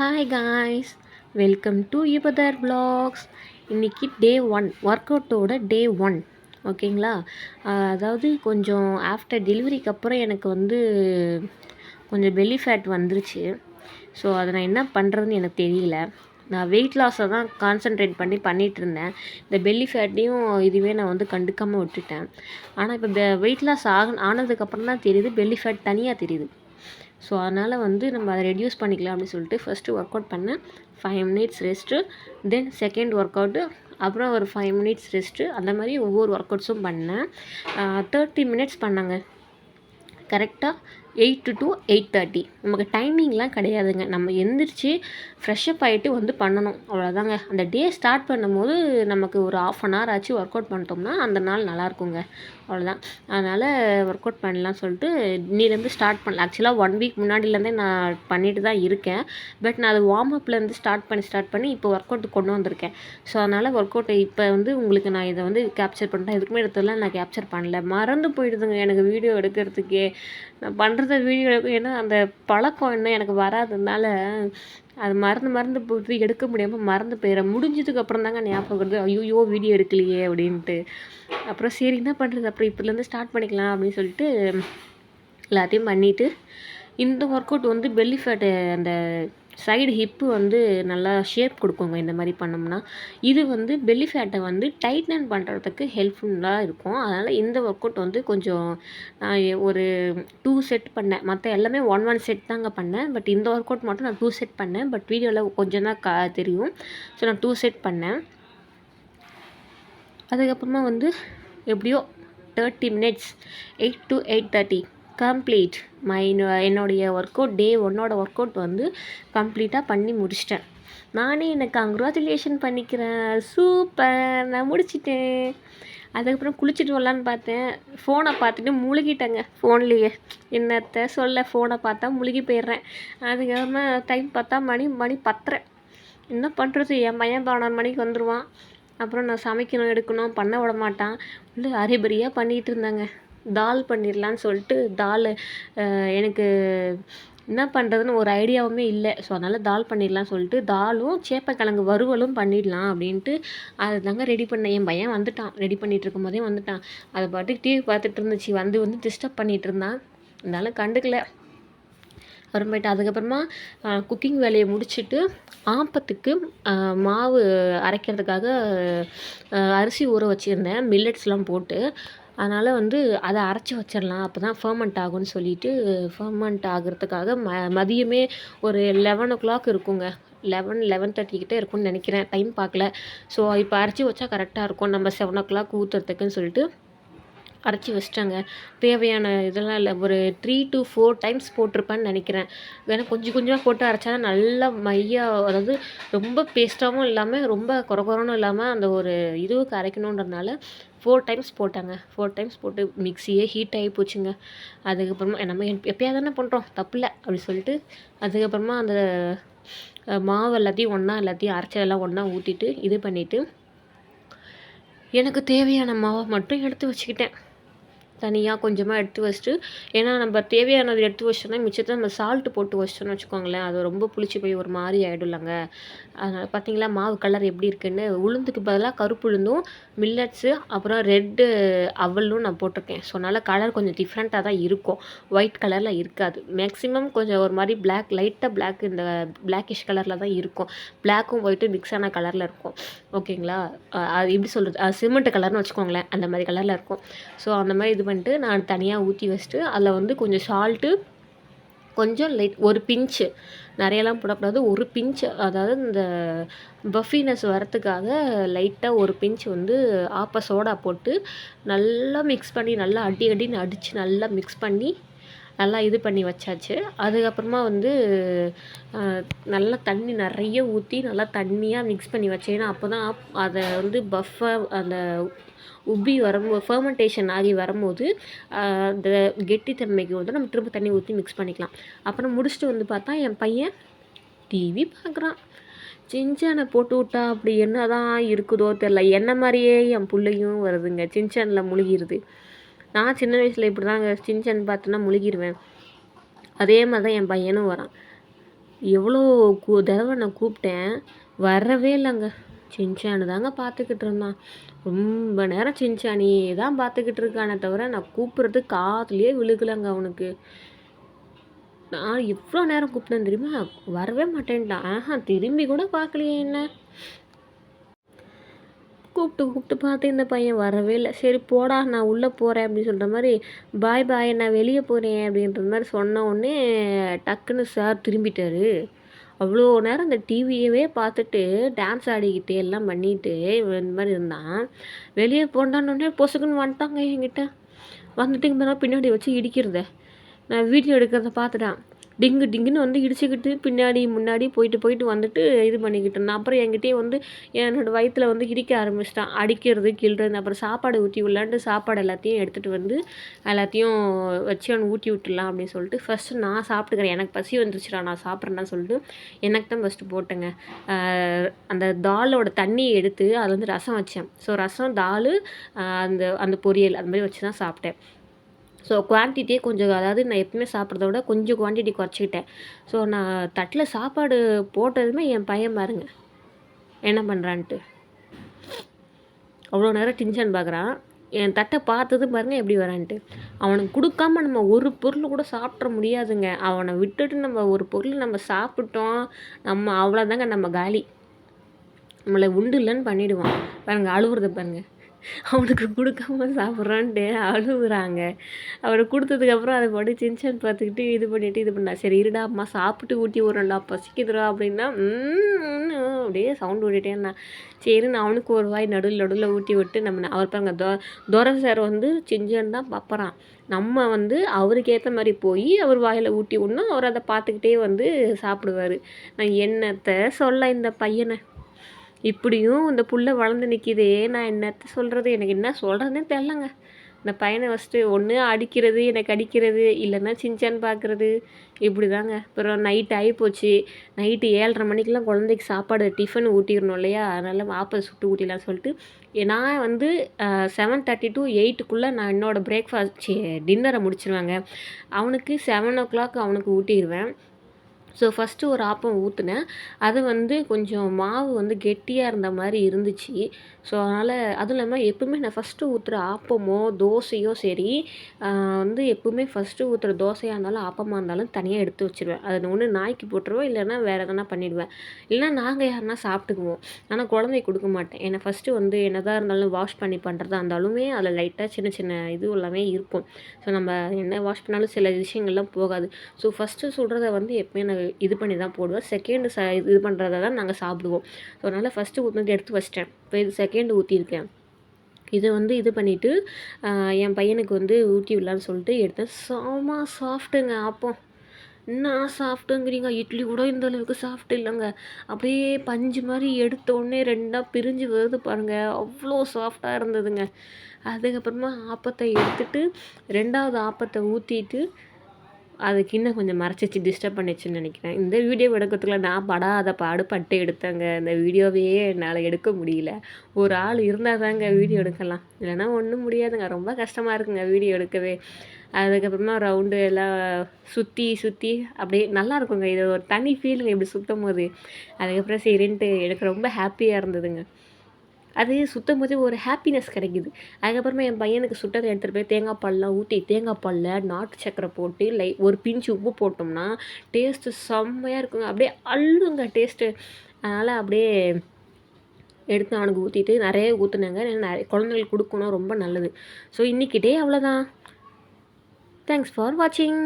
Hi guys, welcome to யுபதர் vlogs. இன்றைக்கி டே 1 work அவுட்டோட டே 1. ஓகேங்களா. அதாவது கொஞ்சம் ஆஃப்டர் டெலிவரிக்கு அப்புறம் எனக்கு கொஞ்சம் பெல்லி ஃபேட் வந்துருச்சு. ஸோ அதை நான் என்ன பண்ணுறதுன்னு எனக்கு தெரியல. நான் வெயிட் லாஸை தான் கான்சன்ட்ரேட் பண்ணிகிட்டு இருந்தேன். இந்த பெல்லி ஃபேட்டையும் இதுவே நான் கண்டுக்காமல் விட்டுட்டேன். ஆனால் இப்போ வெயிட் லாஸ் ஆனதுக்கப்புறம் தான் தெரியுது பெல்லி ஃபேட் தனியாக தெரியுது. ஸோ அதனால் நம்ம அதை ரெடியூஸ் பண்ணிக்கலாம் அப்படின்னு சொல்லிட்டு ஃபஸ்ட்டு ஒர்க் அவுட் பண்ணேன். 5 minutes rest, then second work out, அப்புறம் ஒரு 5 மினிட்ஸ் ரெஸ்ட்டு. அந்த மாதிரி ஒவ்வொரு ஒர்க் அவுட்ஸும் பண்ணேன். 30 மினிட்ஸ் பண்ணாங்க. கரெக்டாக 8 to 8:30. நமக்கு டைமிங்லாம் கிடையாதுங்க. நம்ம எந்திரிச்சு ஃப்ரெஷ்அப் ஆகிட்டு பண்ணணும், அவ்வளோதாங்க. அந்த டே ஸ்டார்ட் பண்ணும்போது நமக்கு ஒரு 1/2 hour ஆச்சு ஒர்க் அவுட் பண்ணிட்டோம்னா அந்த நாள் நல்லாயிருக்குங்க. அவ்வளோதான். அதனால் ஒர்க் அவுட் பண்ணலான்னு சொல்லிட்டு இன்னிலேருந்து ஸ்டார்ட் பண்ணல. ஆக்சுவலாக 1 வீக் முன்னாடிலேருந்தே நான் பண்ணிட்டு தான் இருக்கேன். பட் நான் அது வார்ம் அப்லேருந்து ஸ்டார்ட் பண்ணி இப்போ ஒர்க் அவுட் கொண்டு வந்திருக்கேன். ஸோ அதனால் ஒர்க் அவுட்டை இப்போ உங்களுக்கு நான் இதை கேப்சர் பண்ணிட்டேன். இதுக்குமே எடுத்ததெல்லாம் நான் கேப்சர் பண்ணல, மறந்து போயிடுதுங்க எனக்கு வீடியோ எடுக்கிறதுக்கே. நான் பண்ணுறத வீடியோ எடுக்கும், ஏன்னா அந்த பழக்கம் இன்னும் எனக்கு வராததுனால அது மறந்து போட்டு எடுக்க முடியாமல் மறந்து போயிடுறேன். முடிஞ்சதுக்கு அப்புறம் தாங்க ஞாபகம் வருது, ஐயோ வீடியோ எடுக்கலையே அப்படின்ட்டு. அப்புறம் சரி என்ன பண்ணுறது, அப்புறம் இப்போலேருந்து ஸ்டார்ட் பண்ணிக்கலாம் அப்படின்னு சொல்லிட்டு எல்லாத்தையும் பண்ணிவிட்டு, இந்த ஒர்க் அவுட் பெல்லி ஃபேட்டு அந்த சைடு ஹிப்பு நல்லா ஷேப் கொடுக்குங்க இந்த மாதிரி பண்ணோம்னா. இது பெல்லி ஃபேட்டை டைட்டன் பண்ணுறதுக்கு ஹெல்ப்ஃபுல்லாக இருக்கும். அதனால் இந்த ஒர்க் அவுட் கொஞ்சம் நான் ஒரு 2 செட் பண்ணேன். மற்ற எல்லாமே 1 செட் தாங்க பண்ணேன். பட் இந்த ஒர்க் அவுட் மட்டும் நான் 2 செட் பண்ணேன். பட் வீடியோவில் கொஞ்சம் தான் தெரியும். ஸோ நான் 2 செட் பண்ணேன். அதுக்கப்புறமா எப்படியோ 30 மினிட்ஸ் 8 to 8:30 கம்ப்ளீட் என்னுடைய ஒர்க் அவுட் டே 1ஓட ஒர்க் அவுட் கம்ப்ளீட்டாக பண்ணி முடிச்சிட்டேன். நானே எனக்கு கங்க்ராச்சுலேஷன் பண்ணிக்கிறேன். சூப்பர், நான் முடிச்சிட்டேன். அதுக்கப்புறம் குளிச்சுட்டு வரலான்னு பார்த்தேன். ஃபோனை பார்த்துட்டு முழுகிட்டேங்க. ஃபோன்லேயே என்னத்தை சொல்ல, ஃபோனை பார்த்தா முழுகி போயிடுறேன். அதுக்கப்புறமா டைம் பார்த்தா மணி 10:30. என்ன பண்ணுறது, என் பையன் 11 மணிக்கு வந்துடுவான். அப்புறம் நான் சமைக்கணும், எடுக்கணும், பண்ண விட மாட்டான். அரிபரியாக பண்ணிகிட்டு இருந்தாங்க. தால் பண்ணிடலான்னு சொல்லிட்டு எனக்கு என்ன பண்ணுறதுன்னு ஒரு ஐடியாவுமே இல்லை. ஸோ அதனால் தால் பண்ணிடலான்னு சொல்லிட்டு தாலும் சேப்பக்கிழங்கு வறுவலும் பண்ணிடலாம் அப்படின்ட்டு அதை தாங்க ரெடி பண்ணேன். என் பையன் வந்துட்டான், ரெடி பண்ணிகிட்டு இருக்கும் போதே வந்துட்டான். அதை பாட்டுக்கு டிவி பார்த்துட்டு இருந்துச்சு, டிஸ்டர்ப் பண்ணிகிட்டு இருந்தான். அதனால கண்டுக்கல. அப்புறமேட்டு அதுக்கப்புறமா குக்கிங் வேலையை முடிச்சுட்டு ஆப்பத்துக்கு மாவு அரைக்கிறதுக்காக அரிசி ஊற வச்சுருந்தேன், மில்லட்ஸ்லாம் போட்டு. அதனால் அதை அரைச்சி வச்சிடலாம், அப்போ தான் ஃபர்மெண்ட் ஆகும்னு சொல்லிட்டு ஃபர்மெண்ட் ஆகிறதுக்காக மதியமே ஒரு 11 o'clock இருக்குங்க. 11:30 கிட்டே இருக்கும்னு நினைக்கிறேன், டைம் பார்க்கல. ஸோ இப்போ அரைச்சி வச்சா கரெக்டாக இருக்கும் நம்ம 7 o'clock ஊற்றுறதுக்குன்னு சொல்லிட்டு அரைச்சி வச்சிட்டாங்க. தேவையான இதெல்லாம் இல்லை, ஒரு 3 to 4 times போட்டிருப்பேன்னு நினைக்கிறேன். ஏன்னா கொஞ்சம் கொஞ்சமாக போட்டு அரைச்சா தான் நல்லா மையாக, அதாவது ரொம்ப பேஸ்ட்டாகவும் இல்லாமல் ரொம்ப கொரகொரன்னு இல்லாமல் அந்த ஒரு இதுவுக்கு அரைக்கணுன்றதுனால 4 times போட்டாங்க. 4 times போட்டு மிக்சியே ஹீட் ஆகி போச்சுங்க. அதுக்கப்புறமா நம்ம எப்போயா தானே பண்ணுறோம், தப்பில்லை அப்படி சொல்லிட்டு அதுக்கப்புறமா அந்த மாவு எல்லாத்தையும் அரைச்சதெல்லாம் ஒன்றா ஊற்றிட்டு இது பண்ணிவிட்டு எனக்கு தேவையான மாவை மட்டும் எடுத்து வச்சுக்கிட்டேன். தனியாக கொஞ்சமாக எடுத்து வச்சுட்டு, ஏன்னா நம்ம தேவையானது எடுத்து வச்சிட்டோம்னா மிச்சத்தை நம்ம சால்ட்டு போட்டு வச்சிட்டோம்னு வச்சுக்கோங்களேன், அது ரொம்ப புளிச்சு போய் ஒரு மாதிரி ஆகிடும்லங்க. அதனால் பார்த்தீங்களா மாவு கலர் எப்படி இருக்குன்னு. உளுந்துக்கு பதிலாக கருப்பு உளுந்தும் மில்லட்ஸு அப்புறம் ரெட்டு அவலும் நான் போட்டிருக்கேன். ஸோ அதனால் கலர் கொஞ்சம் டிஃப்ரெண்ட்டாக தான் இருக்கும், ஒயிட் கலரில் இருக்காது. மேக்ஸிமம் கொஞ்சம் ஒரு மாதிரி லைட்டாக பிளாக், இந்த பிளாக்கிஷ் கலரில் தான் இருக்கும். பிளாக்கும் ஒயிட்டும் மிக்ஸ் ஆன கலரில் இருக்கும். ஓகேங்களா. அது எப்படி சொல்கிறது, சிமெண்ட் கலர்னு வச்சுக்கோங்களேன், அந்த மாதிரி கலரில் இருக்கும். ஸோ அந்த மாதிரி இது பண்ணிட்டு நான் தனியாக ஊற்றி வச்சுட்டு அதில் கொஞ்சம் சால்ட்டு, கொஞ்சம் லைட் ஒரு பிஞ்சு, நிறையெல்லாம் போடக்கூடாது, ஒரு பிஞ்சு, அதாவது இந்த பஃபினஸ் வரத்துக்காக லைட்டாக ஒரு பிஞ்ச் ஆப்ப சோடா போட்டு நல்லா மிக்ஸ் பண்ணி, நல்லா அடின்னு அடித்து நல்லா மிக்ஸ் பண்ணி நல்லா இது பண்ணி வச்சாச்சு. அதுக்கப்புறமா நல்லா தண்ணி நிறைய ஊற்றி நல்லா தண்ணியாக மிக்ஸ் பண்ணி வச்சேன்னா அப்போ தான் அதை பஃப்பாக அந்த உப்பி வரும்போது, ஃபர்மெண்டேஷன் ஆகி வரும்போது அந்த கெட்டித்தன்மைக்கு நம்ம திரும்ப தண்ணி ஊற்றி மிக்ஸ் பண்ணிக்கலாம். அப்புறம் முடிச்சுட்டு பார்த்தா என் பையன் டிவி பார்க்குறான். சின்சானை போட்டு விட்டா அப்படி என்ன தான் இருக்குதோ தெரில, என்ன மாதிரியே என் பிள்ளையும் வருதுங்க, சின்சானில் முழுகிடுது. நான் சின்ன வயசில் இப்படி தாங்க சின்சான் பார்த்தோன்னா முழுகிடுவேன். அதே மாதிரி தான் என் பையனும் வரான். எவ்வளோ தடவை நான் கூப்பிட்டேன், வரவே இல்லைங்க. சின்சானு தாங்க பார்த்துக்கிட்டு இருந்தான். ரொம்ப நேரம் சின்சானியே தான் பார்த்துக்கிட்டு இருக்கானே தவிர நான் கூப்பிட்றது காதுலேயே விழுகலைங்க அவனுக்கு. நான் எவ்வளோ நேரம் கூப்பிட்டேன் தெரியுமா? வரவே மாட்டேன்ட்டான். திரும்பி கூட பார்க்கலையே என்ன. கூப்பிட்டு கூப்பிட்டு பார்த்து இந்த பையன் வரவே இல்லை. சரி போடா நான் உள்ளே போகிறேன் அப்படின்னு சொல்கிற மாதிரி, பாய் பாய் நான் வெளியே போகிறேன் அப்படின்ற மாதிரி சொன்ன உடனே டக்குன்னு சார் திரும்பிட்டார். அவ்வளோ நேரம் இந்த டிவியவே பார்த்துட்டு டான்ஸ் ஆடிக்கிட்டு எல்லாம் பண்ணிட்டு இந்த மாதிரி இருந்தான். வெளியே போண்டானோடனே பொசுக்குன்னு வந்துட்டாங்க என்கிட்ட. வந்துட்டு பின்னாடி வச்சு இடிக்கிறத நான் வீடியோ எடுக்கிறத பார்த்துட்டான். டிங்கு டிங்குன்னு வந்து இடிச்சுக்கிட்டு பின்னாடி முன்னாடி போயிட்டு வந்துட்டு இது பண்ணிக்கிட்டு இருந்தான். அப்புறம் என்கிட்டயே வந்து என்னோடய வயிற்றில் வந்து இடிக்க ஆரம்பிச்சிட்டான். அடிக்கிறது கிள்றது. அப்புறம் சாப்பாடு ஊற்றி விடலான்ட்டு சாப்பாடு எல்லாத்தையும் எடுத்துகிட்டு வந்து எல்லாத்தையும் வச்சு அவனுக்கு ஊட்டி விட்டுடலாம் அப்படின்னு சொல்லிட்டு ஃபஸ்ட்டு நான் சாப்பிட்டுக்கிறேன். எனக்கு பசி வந்துருச்சுடா நான் சாப்பிட்றேன்னு சொல்லிட்டு எனக்கு தான் ஃபஸ்ட்டு போட்டேங்க. அந்த தாலோட தண்ணியை எடுத்து அதில் வந்து ரசம் வச்சேன். ஸோ ரசம் தால் அந்த அந்த பொரியல் அது மாதிரி வச்சு தான் சாப்பிட்டேன். ஸோ குவான்டிட்டியே கொஞ்சம், அதாவது நான் எப்பவுமே சாப்பிட்றத விட கொஞ்சம் குவான்டிட்டி குறைச்சிக்கிட்டேன். ஸோ நான் தட்டில் சாப்பாடு போட்டதுமே என் பையன் பாருங்க என்ன பண்ணுறான்ட்டு. அவ்வளோ நேரம் டென்ஷன் பார்க்குறான். என் தட்டை பார்த்ததும் பாருங்கள் எப்படி வரான்ட்டு. அவனுக்கு கொடுக்காம நம்ம ஒரு பொருள் கூட சாப்பிட்ற முடியாதுங்க. அவனை விட்டுட்டு நம்ம ஒரு பொருள் நம்ம சாப்பிட்டோம், நம்ம அவ்வளோதாங்க, நம்ம காலி. நம்மளை உண்டு இல்லைன்னு பண்ணிவிடுவான். பாருங்கள் அழுவுறத பாருங்கள். அவனுக்கு கொடுக்காம சாப்பிட்றான்ட்டு அழுகுறாங்க. அவனுக்கு கொடுத்ததுக்கப்புறம் அதை பாட்டு சின்சான் பார்த்துக்கிட்டு இது பண்ணிவிட்டு இது பண்ணா. சரி இருடா அம்மா சாப்பிட்டு ஊட்டி விட்றேன்டா பசிக்குதுடா அப்படின்னா அப்படியே சவுண்ட் விட்டுட்டே இருந்தான். சரி நான் அவனுக்கு ஒரு வாய் நடுவில் ஊட்டி விட்டு நம்ம அவர் பாருங்க துரை சார் வந்து சின்சான் தான் பார்ப்பறான். நம்ம வந்து அவருக்கு ஏற்ற மாதிரி போய் அவர் வாயில் ஊட்டி விடணும். அவர் அதை பார்த்துக்கிட்டே வந்து சாப்பிடுவார். நான் என்னத்தை சொல்ல இந்த பையனை. இப்படியும் இந்த புள்ள வளர்ந்து நிற்கிதே, நான் என்னத்த சொல்கிறது, எனக்கு என்ன சொல்கிறதுனே தெரிலங்க. இந்த பையனை ஃபஸ்ட்டு ஒன்று அடிக்கிறது, எனக்கு அடிக்கிறது, இல்லைன்னா சின்சான் பார்க்குறது, இப்படி தாங்க. அப்புறம் நைட் ஆகிப்போச்சு. நைட்டு 7:30 மணிக்கெலாம் குழந்தைக்கு சாப்பாடு டிஃபன் ஊட்டிடணும் இல்லையா, அதனால் ஆப்பை சுட்டு ஊட்டிடலான்னு சொல்லிட்டு நான் வந்து 7:30 to 8க்குள்ளே நான் என்னோடய பிரேக்ஃபாஸ்ட் டின்னரை முடிச்சிருவேங்க. அவனுக்கு 7 o'clock அவனுக்கு ஊட்டிடுவேன். ஸோ ஃபஸ்ட்டு ஒரு ஆப்பம் ஊற்றினேன். அது வந்து கொஞ்சம் மாவு வந்து கெட்டியாக இருந்த மாதிரி இருந்துச்சு. ஸோ அதனால் அதுவும் இல்லாமல் எப்பவுமே நான் ஃபஸ்ட்டு ஊற்றுற ஆப்பமோ தோசையோ சரி, வந்து எப்பவுமே ஃபஸ்ட்டு ஊற்றுற தோசையாக இருந்தாலும் ஆப்பமாக இருந்தாலும் தனியாக எடுத்து வச்சுருவேன். அது ஒன்று நாய்க்கு போட்டுருவேன், இல்லைன்னா வேறு எதனா பண்ணிவிடுவேன். இல்லைனா நாங்கள் யாருன்னா சாப்பிட்டுக்குவோம். ஆனால் குழந்தைக்கு கொடுக்க மாட்டேன். ஏன்னா ஃபஸ்ட்டு வந்து என்னதான் இருந்தாலும் வாஷ் பண்ணி பண்ணுறதா இருந்தாலுமே அதில் லைட்டாக சின்ன சின்ன இது எல்லாமே இருக்கும். ஸோ நம்ம என்ன வாஷ் பண்ணாலும் சில விஷயங்கள்லாம் போகாது. ஸோ ஃபஸ்ட்டு சுடுறத வந்து எப்போயும் நான் இது பண்ணி தான் போடுவேன். செகண்டு இது பண்ணுறத தான் நாங்கள் சாப்பிடுவோம். ஸோ அதனால் ஃபஸ்ட்டு ஊற்றினது எடுத்து வச்சிட்டேன். இப்போ இது செகண்டு ஊற்றிருக்கேன். இதை வந்து இது பண்ணிவிட்டு என் பையனுக்கு வந்து ஊட்டி விடலான்னு சொல்லிட்டு எடுத்தேன். செம சாஃப்ட்டுங்க ஆப்பம். என்ன சாஃப்ட்டுங்கிறீங்க, இட்லி கூட இந்த அளவுக்கு சாஃப்ட் இல்லைங்க. அப்படியே பஞ்சு மாதிரி எடுத்தோடனே ரெண்டாக பிரிஞ்சு வருது பாருங்கள், அவ்வளோ சாஃப்டாக இருந்ததுங்க. அதுக்கப்புறமா ஆப்பத்தை எடுத்துட்டு 2வது ஆப்பத்தை ஊற்றிட்டு அதுக்கு இன்னும் கொஞ்சம் மறைச்சிச்சு, டிஸ்டர்ப் பண்ணிச்சுன்னு நினைக்கிறேன். இந்த வீடியோ எடுக்கிறதுக்குள்ள நான் படாத பாடுபட்டு எடுத்தேங்க. இந்த வீடியோவையே என்னால் எடுக்க முடியல. ஒரு ஆள் இருந்தால் தாங்க வீடியோ எடுக்கலாம், இல்லைன்னா ஒன்றும் முடியாதுங்க. ரொம்ப கஷ்டமாக இருக்குங்க வீடியோ எடுக்கவே. அதுக்கப்புறமா ரவுண்டு எல்லாம் சுற்றி அப்படியே நல்லா இருக்குங்க. இது ஒரு தனி ஃபீலுங்க இப்படி சுற்றும் போது. அதுக்கப்புறம் சரின்ட்டு எனக்கு ரொம்ப ஹாப்பியாக இருந்ததுங்க. அது சுத்தம் போது ஒரு ஹாப்பினஸ் கிடைக்குது. அதுக்கப்புறமா என் பையனுக்கு சுட்டதை எடுத்துகிட்டு போய் தேங்காய் பால்லாம் ஊற்றி தேங்காய் பாலில் நாட்டு சக்கரை போட்டு ஒரு பிஞ்சு உப்பு போட்டோம்னா டேஸ்ட்டு செம்மையாக இருக்குங்க. அப்படியே அள்ளுங்க டேஸ்ட்டு. அதனால் அப்படியே எடுத்து அவனுக்கு ஊற்றிட்டு நிறைய ஊற்றுனேங்க. நிறைய குழந்தைங்களுக்கு கொடுக்கணும், ரொம்ப நல்லது. ஸோ இன்றைக்கி டே அவ்வளோதான். தேங்க்ஸ் ஃபார் வாட்சிங்.